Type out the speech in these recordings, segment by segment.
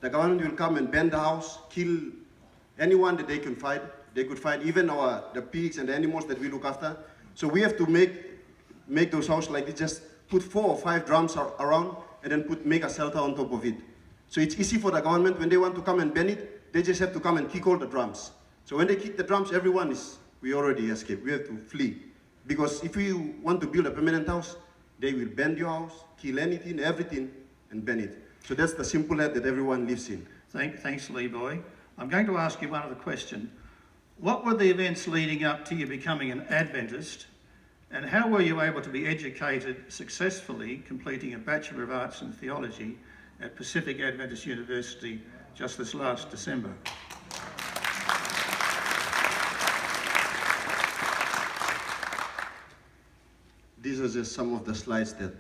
the government will come and burn the house, kill anyone that they can find. They could find even the pigs and the animals that we look after. So we have to make those houses like this, just put 4 or 5 drums around and then make a shelter on top of it. So it's easy for the government, when they want to come and burn it, they just have to come and kick all the drums. So when they kick the drums, we already escaped. We have to flee. Because if we want to build a permanent house, they will burn your house, kill anything, everything, and burn it. So that's the simple earth that everyone lives in. Thanks, Levi. I'm going to ask you one other question. What were the events leading up to you becoming an Adventist, and how were you able to be educated successfully, completing a Bachelor of Arts in Theology at Pacific Adventist University just this last December? These are just some of the slides that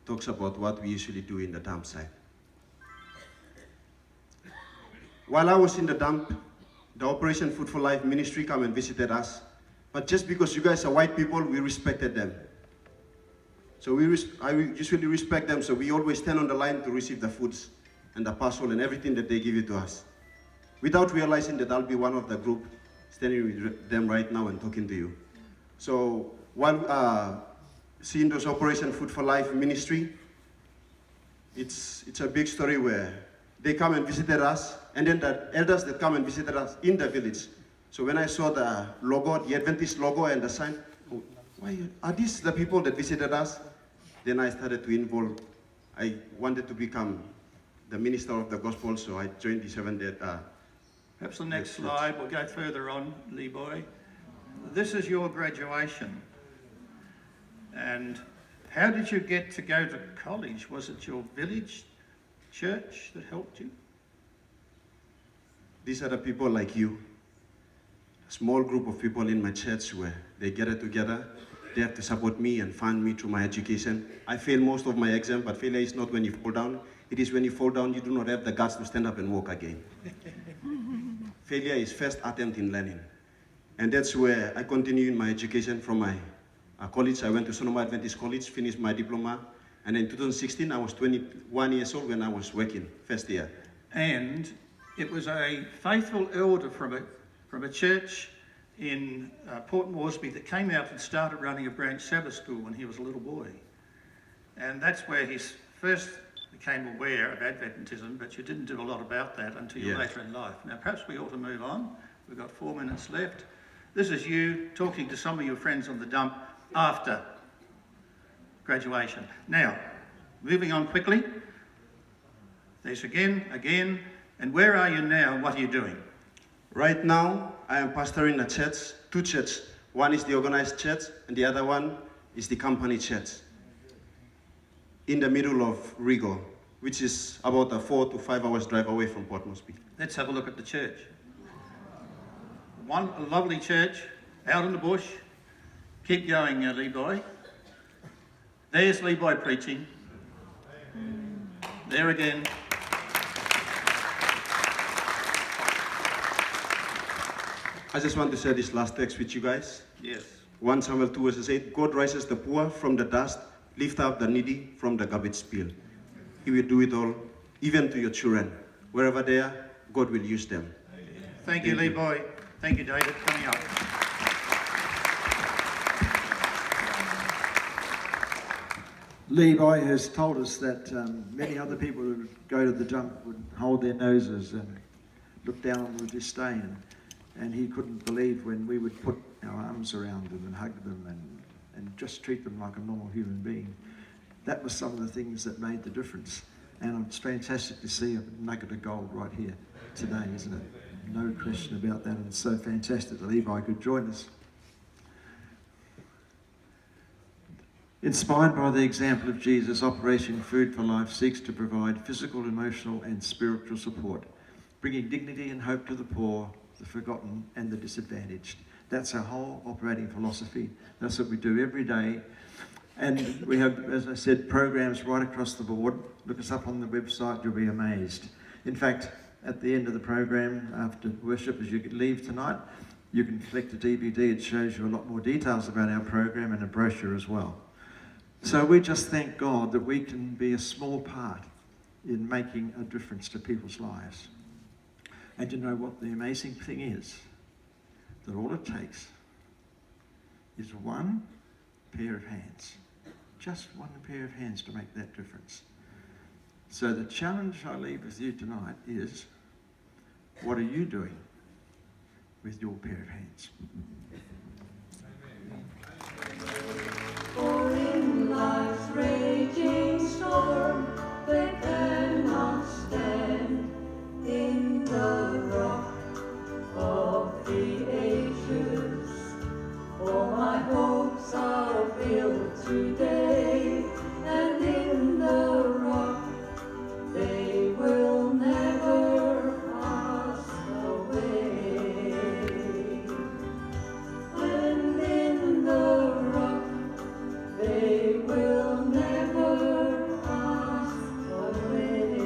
talks about what we usually do in the dump site. While I was in the dump, the Operation Food for Life ministry come and visited us. But just because you guys are white people, we respected them. So I usually respect them, so we always stand on the line to receive the foods and the parcel and everything that they give it to us. Without realizing that I'll be one of the group standing with them right now and talking to you. So while seeing those Operation Food for Life ministry, it's a big story where they come and visited us, and then the elders that come and visited us in the village. So when I saw the logo, the Adventist logo and the sign, are these the people that visited us? Then I started to involve. I wanted to become the minister of the gospel, so I joined the Seventh-day. Perhaps the next slide, we'll go further on, Levi. This is your graduation. And how did you get to go to college? Was it your village church that helped you? These are the people like you. A small group of people in my church where they gather together. They have to support me and fund me through my education. I failed most of my exam, but failure is not when you fall down. It is when you fall down, you do not have the guts to stand up and walk again. Failure is first attempt in learning. And that's where I continue in my education from my college. I went to Sonoma Adventist College, finished my diploma. And in 2016, I was 21 years old when I was working, first year. And it was a faithful elder from a church in Port Moresby that came out and started running a branch Sabbath school when he was a little boy. And that's where he first became aware of Adventism, but you didn't do a lot about that until later in life. Now, perhaps we ought to move on. We've got 4 minutes left. This is you talking to some of your friends on the dump after graduation. Now, moving on quickly. There's again, and where are you now? What are you doing? Right now, I am pastoring a church, 2 churches. One is the organized church, and the other one is the company church in the middle of Rigo, which is about a 4 to 5 hours drive away from Port Moresby. Let's have a look at the church. A lovely church out in the bush. Keep going, Levi. There's Levi preaching. There again. I just want to share this last text with you guys. Yes. 1 Samuel 2 verses 8, God raises the poor from the dust, lift up the needy from the garbage pile. He will do it all, even to your children. Wherever they are, God will use them. Thank you, Levi. Thank you, David. Coming up. Levi has told us that many other people who would go to the dump would hold their noses and look down with disdain. And he couldn't believe when we would put our arms around them and hug them and just treat them like a normal human being. That was some of the things that made the difference. And it's fantastic to see a nugget of gold right here today, isn't it? No question about that. And it's so fantastic that Levi could join us. Inspired by the example of Jesus, Operation Food for Life seeks to provide physical, emotional and spiritual support, bringing dignity and hope to the poor, the forgotten and the disadvantaged. That's our whole operating philosophy. That's what we do every day. And we have, as I said, programs right across the board. Look us up on the website, you'll be amazed. In fact, at the end of the program, after worship, as you leave tonight, you can collect a DVD. It shows you a lot more details about our program and a brochure as well. So we just thank God that we can be a small part in making a difference to people's lives. And you know what the amazing thing is? That all it takes is one pair of hands. Just one pair of hands to make that difference. So the challenge I leave with you tonight is, what are you doing with your pair of hands? For in life's raging storm, they cannot stand in the rock of the ages. For my hopes are built today, and in the rock they will never pass away. And in the rock they will never pass away.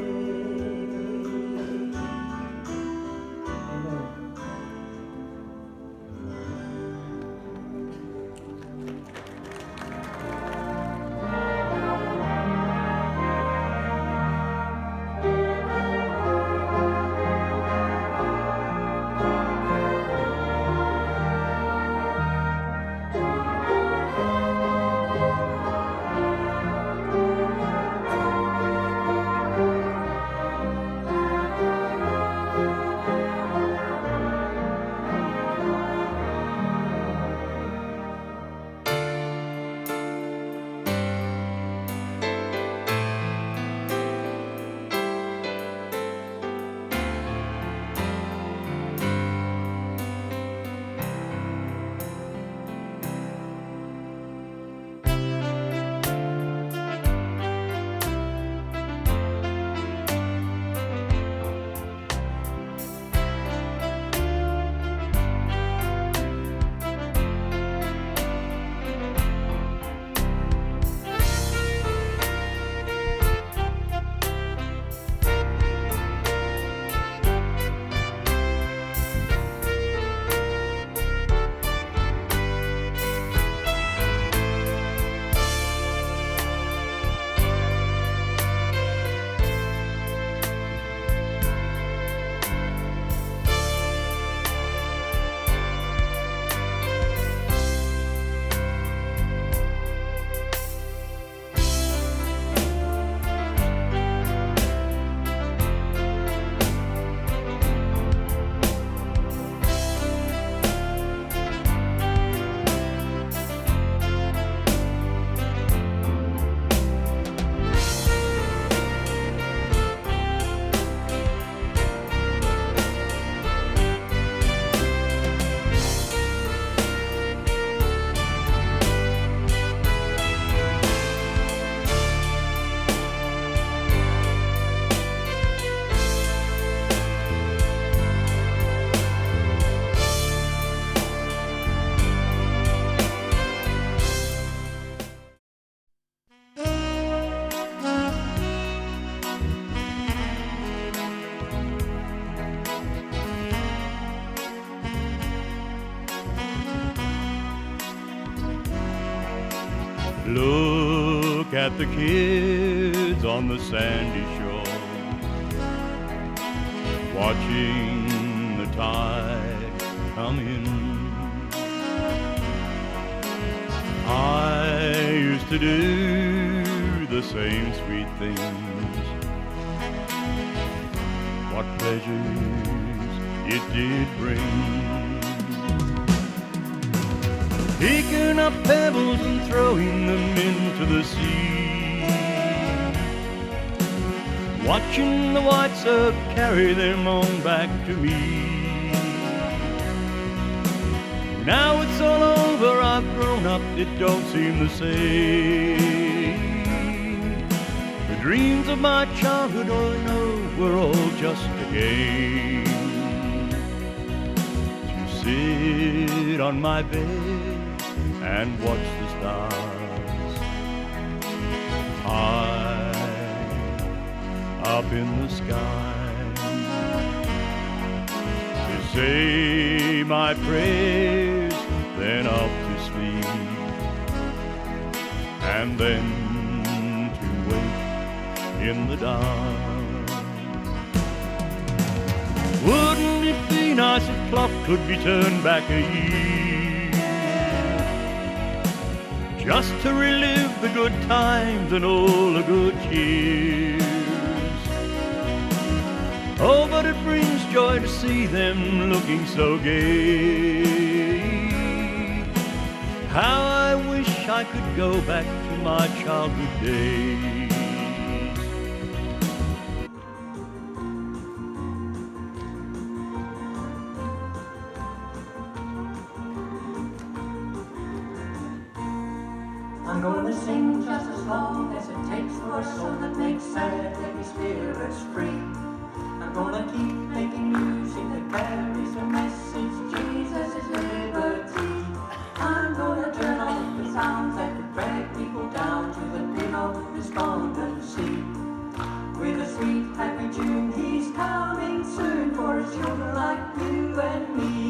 Look at the kids on the sandy shore, watching the tide come in. I used to do the same sweet things. What pleasures it did bring. Picking up pebbles and throwing them into the sea, watching the white surf carry them on back to me. Now it's all over, I've grown up, it don't seem the same. The dreams of my childhood, oh no, were all just a game. To sit on my bed and watch the stars high up in the sky, to say my prayers, then off to sleep, and then to wake in the dark. Wouldn't it be nice if clock could be turned back a year, just to relive the good times and all the good years? Oh, but it brings joy to see them looking so gay. How I wish I could go back to my childhood days. I'm gonna sing just as long as it takes for a song that makes sad, heavy spirits free. I'm gonna keep making music that carries a message, Jesus is liberty. I'm gonna turn off the sounds that could drag people down to the pit of despondency. With a sweet, happy tune, he's coming soon for his children like you and me.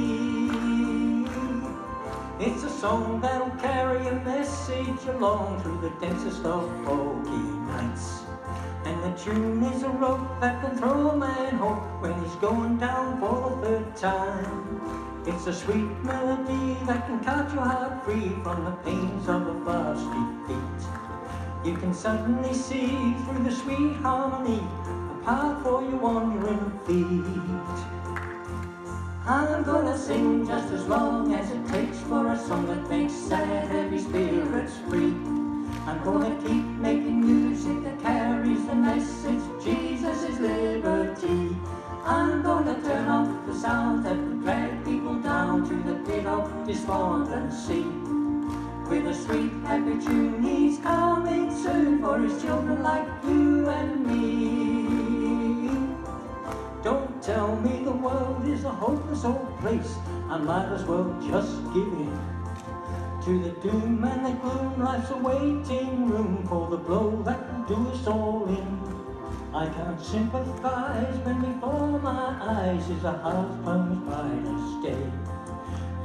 It's a song that'll carry a message along through the densest of foggy nights. And the tune is a rope that can throw a man hope when he's going down for the third time. It's a sweet melody that can cut your heart free from the pains of a vast defeat. You can suddenly see through the sweet harmony a path for your wandering feet. I'm gonna sing just as long as it takes for a song that makes sad, heavy spirits free. I'm gonna keep making music that carries the message, Jesus is liberty. I'm gonna turn off the sounds that would drag people down to the pit of despondency. With a sweet, happy tune, he's coming soon for his children like you and me. Don't tell me the world is a hopeless old place. I might as well just give in to the doom and the gloom. Life's a waiting room for the blow that will do us all in. I can't sympathize when before my eyes is a half-tongued brightest day.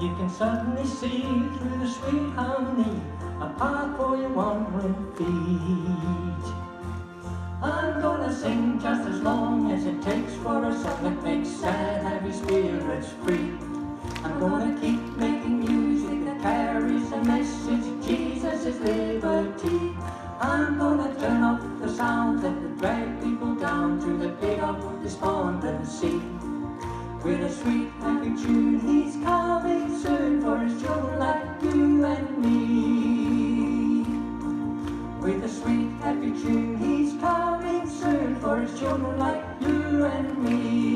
You can suddenly see through the sweet harmony a path for your wandering feet. I'm gonna sing just as long as it takes for a song that makes sad, heavy spirits free. I'm gonna keep making music that carries a message, Jesus is liberty. I'm gonna turn off the sounds that would drag people down to the pit of despondency. With a sweet, happy tune, he's coming soon for his children like you and me. With a sweet, happy tune, he's coming soon for his children like you and me.